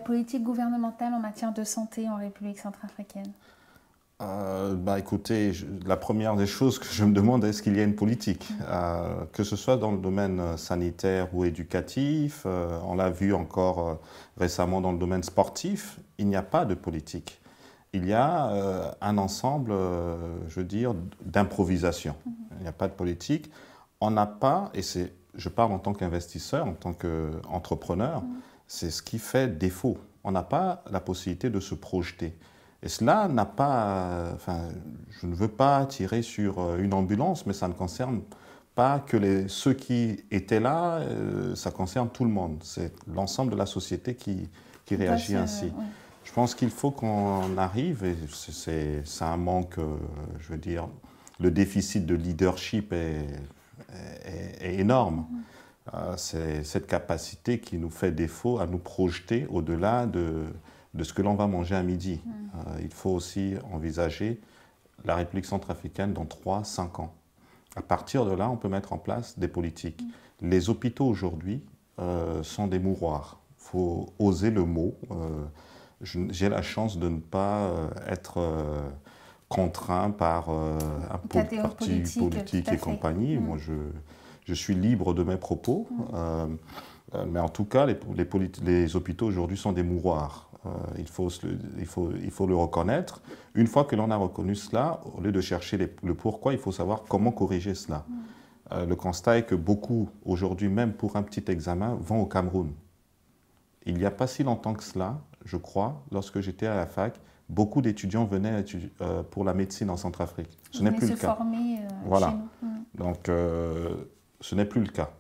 politique gouvernementale en matière de santé en République centrafricaine? Écoutez, la première des choses que je me demande, est-ce qu'il y a une politique? Que ce soit dans le domaine sanitaire ou éducatif, on l'a vu encore récemment dans le domaine sportif, il n'y a pas de politique. Il y a un ensemble, je veux dire, d'improvisation. Il n'y a pas de politique. On n'a pas, et je parle en tant qu'investisseur, en tant qu'entrepreneur, c'est ce qui fait défaut. On n'a pas la possibilité de se projeter. Et cela n'a pas, je ne veux pas tirer sur une ambulance, mais ça ne concerne pas que ceux qui étaient là, ça concerne tout le monde. C'est l'ensemble de la société qui réagit ainsi. Oui. Je pense qu'il faut qu'on arrive, et c'est un manque, je veux dire, le déficit de leadership est énorme. C'est cette capacité qui nous fait défaut à nous projeter au-delà de ce que l'on va manger à midi. Il faut aussi envisager la République centrafricaine dans 3-5 ans. À partir de là, on peut mettre en place des politiques. Les hôpitaux aujourd'hui sont des mouroirs. Il faut oser le mot. J'ai la chance de ne pas être contraint par un parti politique et compagnie. Moi, je suis libre de mes propos. Mais en tout cas, les hôpitaux aujourd'hui sont des mouroirs. Il faut le reconnaître. Une fois que l'on a reconnu cela, au lieu de chercher le pourquoi, il faut savoir comment corriger cela. Le constat est que beaucoup, aujourd'hui, même pour un petit examen, vont au Cameroun. Il n'y a pas si longtemps que cela, je crois, lorsque j'étais à la fac, beaucoup d'étudiants venaient pour la médecine en Centrafrique. Ce n'est plus le cas. Voilà. Chez nous. Donc, ce n'est plus le cas.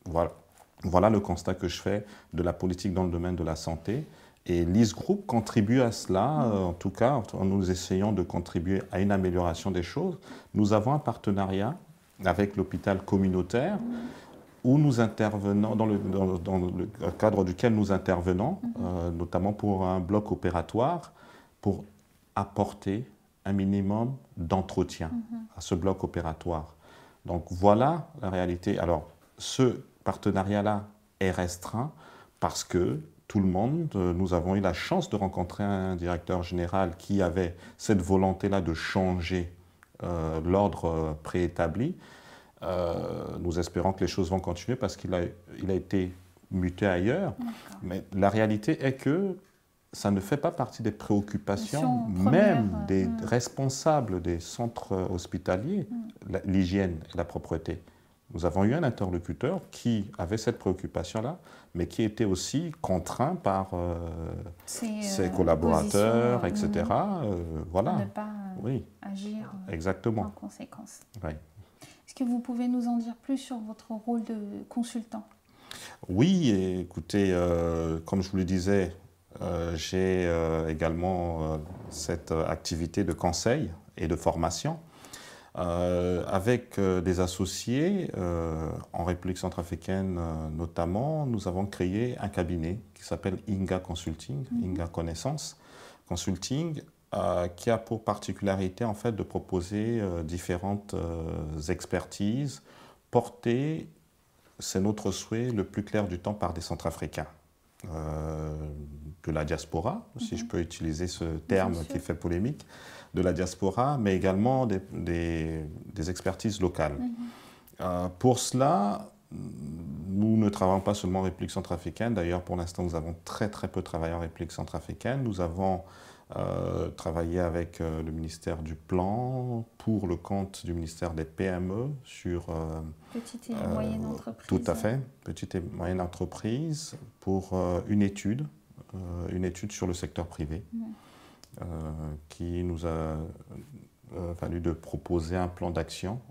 Voilà le constat que je fais de la politique dans le domaine de la santé. Et l'IS Group contribue à cela, en tout cas, en nous essayant de contribuer à une amélioration des choses. Nous avons un partenariat avec l'hôpital communautaire où nous intervenons, dans le cadre duquel nous intervenons, notamment pour un bloc opératoire, pour apporter un minimum d'entretien à ce bloc opératoire. Donc voilà la réalité. Alors, ce partenariat-là est restreint parce que tout le monde, nous avons eu la chance de rencontrer un directeur général qui avait cette volonté-là de changer l'ordre préétabli. Nous espérons que les choses vont continuer parce qu'il a été muté ailleurs. Mais la réalité est que ça ne fait pas partie des préoccupations même des responsables des centres hospitaliers, l'hygiène et la propreté. Nous avons eu un interlocuteur qui avait cette préoccupation-là, mais qui était aussi contraint par ses collaborateurs, etc. Voilà. Ne pas agir Exactement. en conséquence. Oui. Est-ce que vous pouvez nous en dire plus sur votre rôle de consultant? Oui, écoutez, comme je vous le disais, j'ai également cette activité de conseil et de formation. Avec des associés, en République centrafricaine notamment, nous avons créé un cabinet qui s'appelle Inga Consulting, Inga Connaissance Consulting, qui a pour particularité en fait de proposer différentes expertises portées, c'est notre souhait, le plus clair du temps par des Centrafricains. De la diaspora, si je peux utiliser ce terme qui fait polémique, de la diaspora, mais également des expertises locales. Pour cela, nous ne travaillons pas seulement en République centrafricaine. D'ailleurs, pour l'instant, nous avons très peu travaillé en République centrafricaine. Nous avons travaillé avec le ministère du Plan pour le compte du ministère des PME sur... Petite et moyenne entreprise. Tout à fait, petite et moyenne entreprise pour une étude sur le secteur privé qui nous a fallu de proposer un plan d'action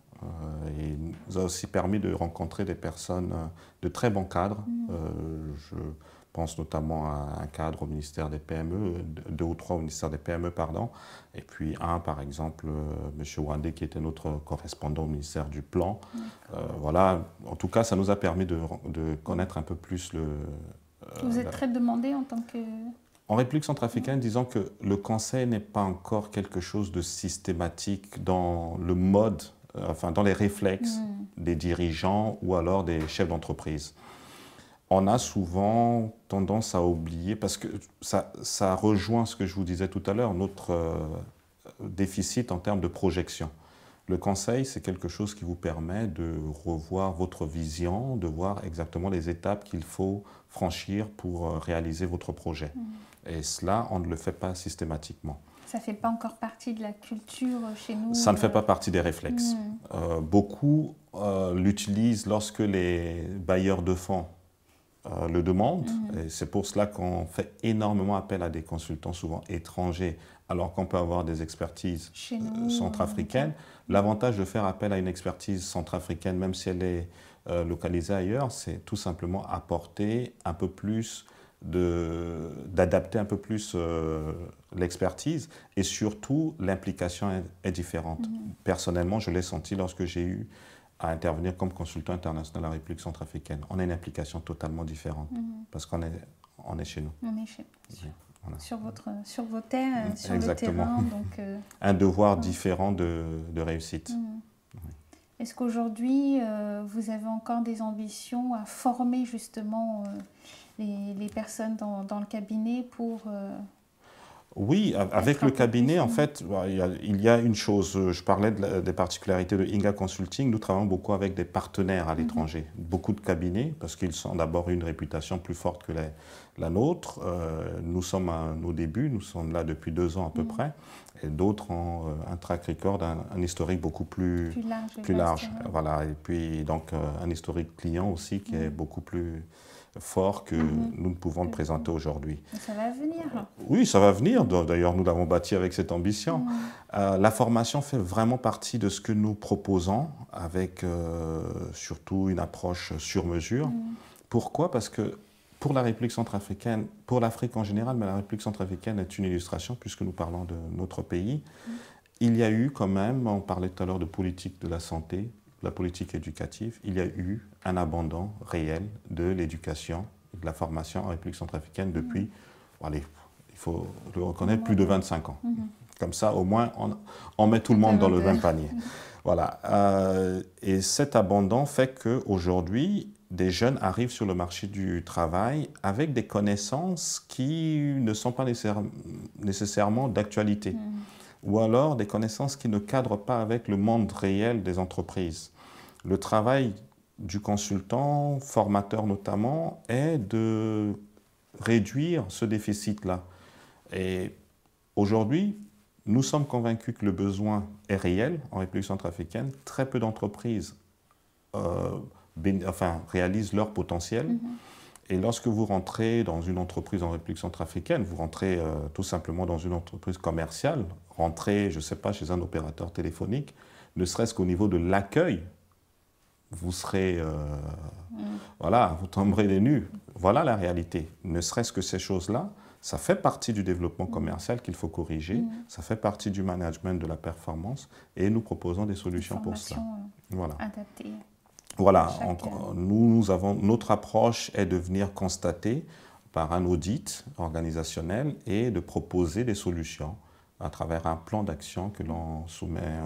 et nous a aussi permis de rencontrer des personnes de très bons cadres. Je pense notamment à un cadre au ministère des PME, 2 ou 3 au ministère des PME, pardon, et puis un, par exemple, M. Wandé, qui était notre correspondant au ministère du Plan. Voilà, en tout cas, ça nous a permis de connaître un peu plus le... Vous êtes très demandé en tant que... En République centrafricaine, disons que le conseil n'est pas encore quelque chose de systématique dans le mode, dans les réflexes des dirigeants ou alors des chefs d'entreprise. on a souvent tendance à oublier, parce que ça rejoint ce que je vous disais tout à l'heure, notre déficit en termes de projection. Le conseil, c'est quelque chose qui vous permet de revoir votre vision, de voir exactement les étapes qu'il faut franchir pour réaliser votre projet. Et cela, on ne le fait pas systématiquement. Ça ne fait pas encore partie de la culture chez nous? Ça ne fait pas partie des réflexes. Beaucoup l'utilisent lorsque les bailleurs de fonds le demandent. Et c'est pour cela qu'on fait énormément appel à des consultants, souvent étrangers, alors qu'on peut avoir des expertises centrafricaines. L'avantage de faire appel à une expertise centrafricaine, même si elle est localisée ailleurs, c'est tout simplement apporter un peu plus d'adapter un peu plus l'expertise, et surtout l'implication est différente. Personnellement, je l'ai senti lorsque j'ai eu à intervenir comme consultant international en République centrafricaine. On a une implication totalement différente parce qu'on est chez nous. On est chez nous. Oui, voilà. Sur vos terres, sur Exactement. le terrain. Donc, un devoir différent de réussite. Oui. Est-ce qu'aujourd'hui, vous avez encore des ambitions à former justement les personnes dans le cabinet pour... Oui, avec le cabinet, en fait, il y a une chose. Je parlais des particularités de Inga Consulting. Nous travaillons beaucoup avec des partenaires à l'étranger. Beaucoup de cabinets, parce qu'ils ont d'abord une réputation plus forte que la nôtre. Nous sommes à nos débuts, nous sommes là depuis 2 ans à peu près. Et d'autres ont un track record, un historique beaucoup plus large. Voilà. Et puis, donc, un historique client aussi qui est beaucoup plus fort que nous ne pouvons le présenter aujourd'hui. Ça va venir. Oui, ça va venir. D'ailleurs, nous l'avons bâti avec cette ambition. La formation fait vraiment partie de ce que nous proposons, avec surtout une approche sur mesure. Pourquoi? Parce que pour la République centrafricaine, pour l'Afrique en général, mais la République centrafricaine est une illustration puisque nous parlons de notre pays. Il y a eu quand même, on parlait tout à l'heure de politique de la santé, la politique éducative, il y a eu un abandon réel de l'éducation et de la formation en République centrafricaine depuis, allez, il faut le reconnaître, plus de 25 ans. Comme ça, au moins, on met tout le monde dans le même panier. Voilà. Et cet abandon fait qu'aujourd'hui, des jeunes arrivent sur le marché du travail avec des connaissances qui ne sont pas nécessairement d'actualité. Ou alors des connaissances qui ne cadrent pas avec le monde réel des entreprises. Le travail du consultant, formateur notamment, est de réduire ce déficit-là. Et aujourd'hui, nous sommes convaincus que le besoin est réel en République centrafricaine. Très peu d'entreprises réalisent leur potentiel. Et lorsque vous rentrez dans une entreprise en République centrafricaine, vous rentrez tout simplement dans une entreprise commerciale, rentrez, je ne sais pas, chez un opérateur téléphonique, ne serait-ce qu'au niveau de l'accueil, vous serez, voilà, vous tomberez des nues. Voilà la réalité. Ne serait-ce que ces choses-là, ça fait partie du développement commercial qu'il faut corriger, ça fait partie du management de la performance, et nous proposons des solutions pour cela. Voilà. Adaptées. Voilà, notre approche est de venir constater par un audit organisationnel et de proposer des solutions à travers un plan d'action que l'on soumet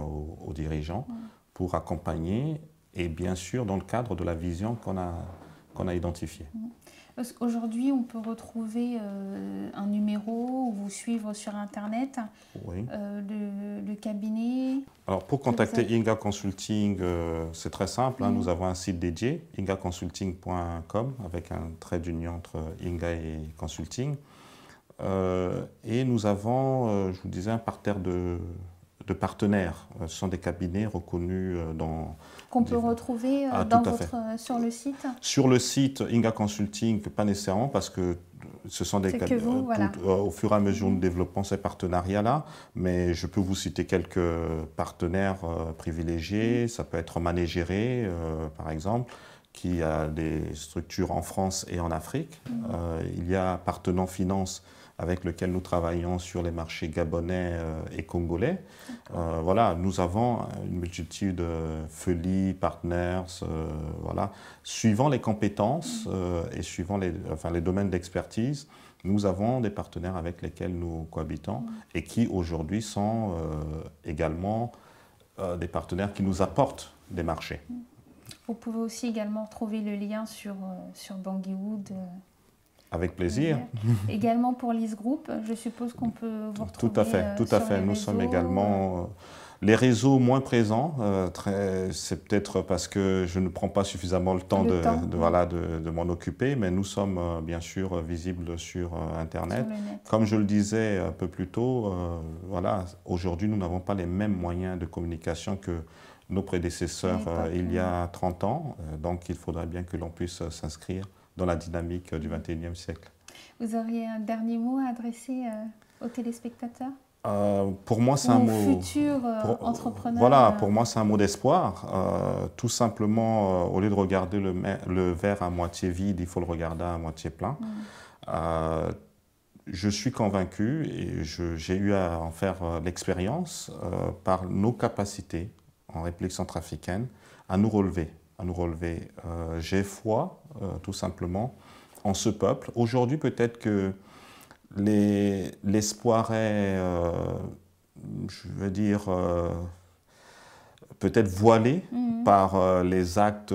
aux dirigeants pour accompagner, et bien sûr dans le cadre de la vision qu'on a identifiée. Aujourd'hui, on peut retrouver un numéro ou vous suivre sur Internet, le cabinet. Alors, pour contacter Inga Consulting, c'est très simple. Nous avons un site dédié, ingaconsulting.com, avec un trait d'union entre Inga et Consulting. Et nous avons, je vous disais, un parterre de partenaires. Ce sont des cabinets reconnus dans... Qu'on peut retrouver sur le site? Sur le site Inga Consulting, pas nécessairement, parce que ce sont des cabinets... Au fur et à mesure, nous développons ces partenariats-là, mais je peux vous citer quelques partenaires privilégiés. Ça peut être Manégéré, par exemple, qui a des structures en France et en Afrique. Il y a Partenant Finance, avec lequel nous travaillons sur les marchés gabonais et congolais. Voilà, nous avons une multitude de FELI, Partners, voilà. Suivant les compétences et suivant les domaines d'expertise, nous avons des partenaires avec lesquels nous cohabitons et qui aujourd'hui sont également des partenaires qui nous apportent des marchés. Vous pouvez aussi également trouver le lien sur Bangui Wood. Avec plaisir. Également pour Lise Group, je suppose qu'on peut vous retrouver. Tout à fait, tout à fait. Nous sommes également les réseaux moins présents. C'est peut-être parce que je ne prends pas suffisamment le temps de m'en occuper, mais nous sommes bien sûr visibles sur Internet. Comme je le disais un peu plus tôt, voilà, aujourd'hui nous n'avons pas les mêmes moyens de communication que nos prédécesseurs il y a 30 ans. Donc il faudrait bien que l'on puisse s'inscrire dans la dynamique du XXIe siècle. Vous auriez un dernier mot à adresser aux téléspectateurs? Pour moi, c'est un mot... Futur entrepreneur. Voilà, pour moi, c'est un mot d'espoir. Tout simplement, au lieu de regarder le verre à moitié vide, il faut le regarder à moitié plein. Je suis convaincu, et j'ai eu à en faire l'expérience, par nos capacités en République centrafricaine, à nous relever. J'ai foi, tout simplement, en ce peuple. Aujourd'hui, peut-être que l'espoir est, je veux dire, peut-être voilé par les actes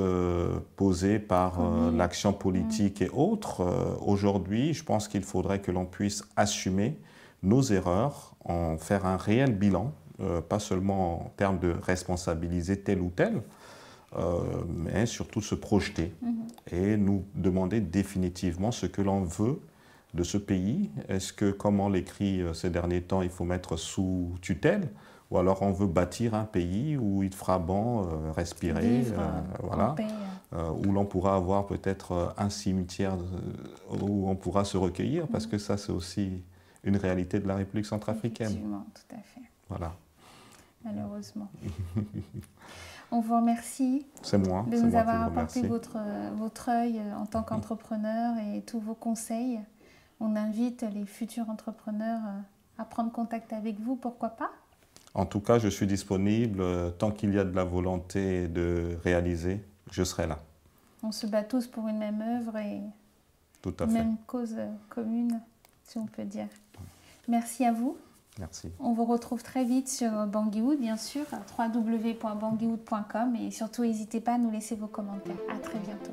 posés par l'action politique et autres. Aujourd'hui, je pense qu'il faudrait que l'on puisse assumer nos erreurs, en faire un réel bilan, pas seulement en termes de responsabiliser tel ou tel, mais surtout se projeter et nous demander définitivement ce que l'on veut de ce pays. Est-ce que, comme on l'écrit ces derniers temps, il faut mettre sous tutelle, ou alors on veut bâtir un pays où il fera bon respirer, voilà, où l'on pourra avoir peut-être un cimetière où on pourra se recueillir, parce que ça c'est aussi une réalité de la République centrafricaine. Effectivement, tout à fait. Voilà. Malheureusement. On vous remercie de nous avoir apporté votre œil en tant qu'entrepreneur et tous vos conseils. On invite les futurs entrepreneurs à prendre contact avec vous, pourquoi pas? En tout cas, je suis disponible. Tant qu'il y a de la volonté de réaliser, je serai là. On se bat tous pour une même œuvre et une même cause commune, si on peut dire. Merci à vous. Merci. On vous retrouve très vite sur Bangui Wood, bien sûr, www.banguiwood.com, et surtout n'hésitez pas à nous laisser vos commentaires. À très bientôt.